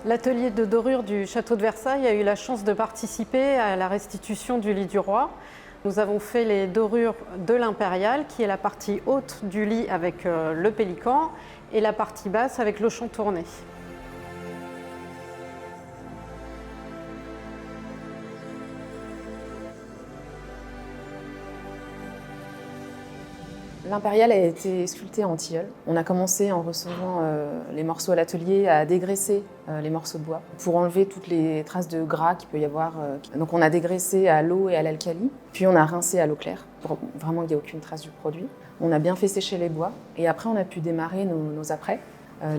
L'atelier de dorure du château de Versailles a eu la chance de participer à la restitution du lit du roi. Nous avons fait les dorures de l'impérial, qui est la partie haute du lit avec le pélican, et la partie basse avec le champ tourné. L'impérial a été sculpté en tilleul. On a commencé en recevant les morceaux à l'atelier à dégraisser les morceaux de bois pour enlever toutes les traces de gras qu'il peut y avoir. Donc on a dégraissé à l'eau et à l'alcali, puis on a rincé à l'eau claire pour vraiment qu'il n'y ait aucune trace du produit. On a bien fait sécher les bois et après on a pu démarrer nos apprêts.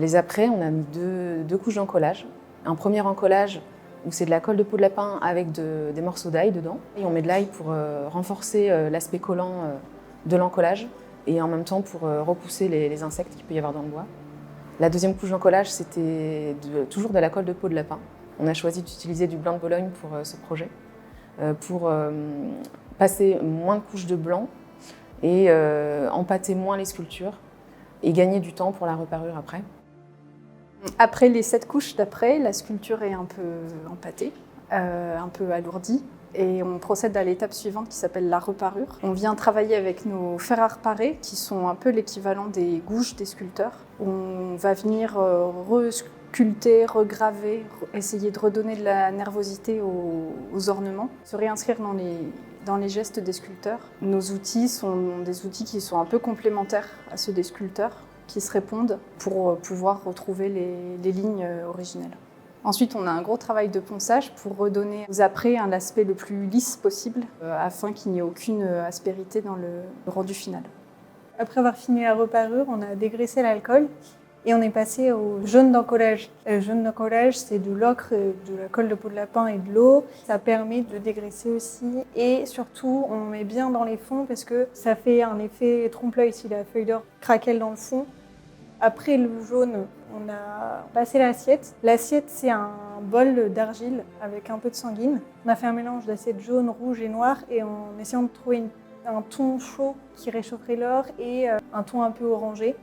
Les apprêts, on a mis deux couches d'encollage. Un premier encollage où c'est de la colle de peau de lapin avec des morceaux d'ail dedans. Et on met de l'ail pour renforcer l'aspect collant de l'encollage et en même temps pour repousser les insectes qu'il peut y avoir dans le bois. La deuxième couche d'encollage, c'était toujours de la colle de peau de lapin. On a choisi d'utiliser du blanc de Bologne pour ce projet, pour passer moins de couches de blanc et empâter moins les sculptures et gagner du temps pour la reparure après. Après les 7 couches d'après, la sculpture est un peu empâtée, un peu alourdie. Et on procède à l'étape suivante qui s'appelle la reparure. On vient travailler avec nos fer à reparer, qui sont un peu l'équivalent des gouges des sculpteurs. On va venir resculpter, regraver, essayer de redonner de la nervosité aux ornements, se réinscrire dans les gestes des sculpteurs. Nos outils sont des outils qui sont un peu complémentaires à ceux des sculpteurs, qui se répondent pour pouvoir retrouver les lignes originelles. Ensuite, on a un gros travail de ponçage pour redonner aux apprêts un aspect le plus lisse possible afin qu'il n'y ait aucune aspérité dans le rendu final. Après avoir fini la reparure, on a dégraissé l'alcool et on est passé au jaune d'encollage. Le jaune d'encollage, c'est de l'ocre, de la colle de peau de lapin et de l'eau. Ça permet de dégraisser aussi et surtout, on met bien dans les fonds parce que ça fait un effet trompe-l'œil si la feuille d'or craquelle dans le fond. Après le jaune, on a passé l'assiette. L'assiette, c'est un bol d'argile avec un peu de sanguine. On a fait un mélange d'assiette jaune, rouge et noire et en essayant de trouver un ton chaud qui réchaufferait l'or et un ton un peu orangé.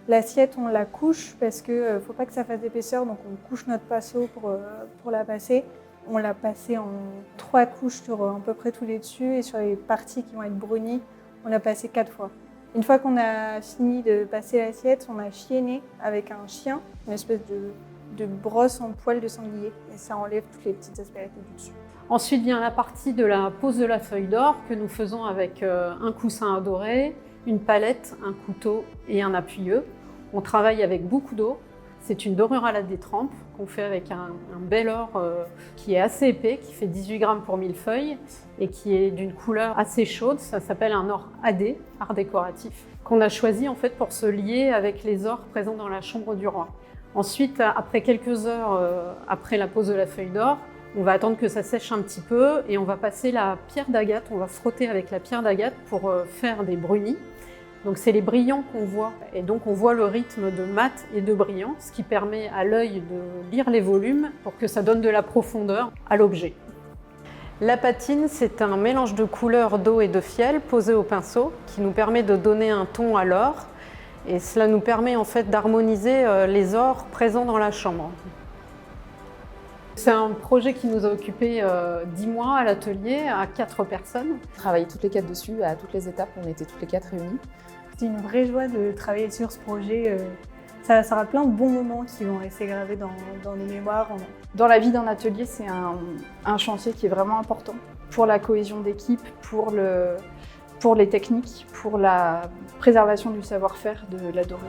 L'assiette, on la couche parce qu'il ne faut pas que ça fasse d'épaisseur, donc on couche notre pinceau pour la passer. On l'a passée en 3 couches sur à peu près tous les dessus et sur les parties qui vont être brunies, on l'a passée 4 fois. Une fois qu'on a fini de passer l'assiette, on a chienné avec un chien, une espèce de brosse en poil de sanglier. Et ça enlève toutes les petites aspérités du dessus. Ensuite vient la partie de la pose de la feuille d'or que nous faisons avec un coussin à dorer, une palette, un couteau et un appuyeux. On travaille avec beaucoup d'eau. C'est une dorure à la détrempe qu'on fait avec un bel or qui est assez épais, qui fait 18 grammes pour 1000 feuilles et qui est d'une couleur assez chaude. Ça s'appelle un or AD, art décoratif, qu'on a choisi en fait pour se lier avec les ors présents dans la chambre du roi. Ensuite, après quelques heures après la pose de la feuille d'or, on va attendre que ça sèche un petit peu et on va passer la pierre d'agate. On va frotter avec la pierre d'agate pour faire des brunis. Donc c'est les brillants qu'on voit et donc on voit le rythme de mat et de brillant, ce qui permet à l'œil de lire les volumes pour que ça donne de la profondeur à l'objet. La patine, c'est un mélange de couleurs d'eau et de fiel posé au pinceau qui nous permet de donner un ton à l'or et cela nous permet en fait d'harmoniser les ors présents dans la chambre. C'est un projet qui nous a occupé 10 mois à l'atelier, à 4 personnes. On travaillait toutes les 4 dessus, à toutes les étapes, on était toutes les 4 réunies. C'est une vraie joie de travailler sur ce projet. Ça sera plein de bons moments qui vont rester gravés dans nos mémoires. Dans la vie d'un atelier, c'est un chantier qui est vraiment important pour la cohésion d'équipe, pour les techniques, pour la préservation du savoir-faire de la dorure.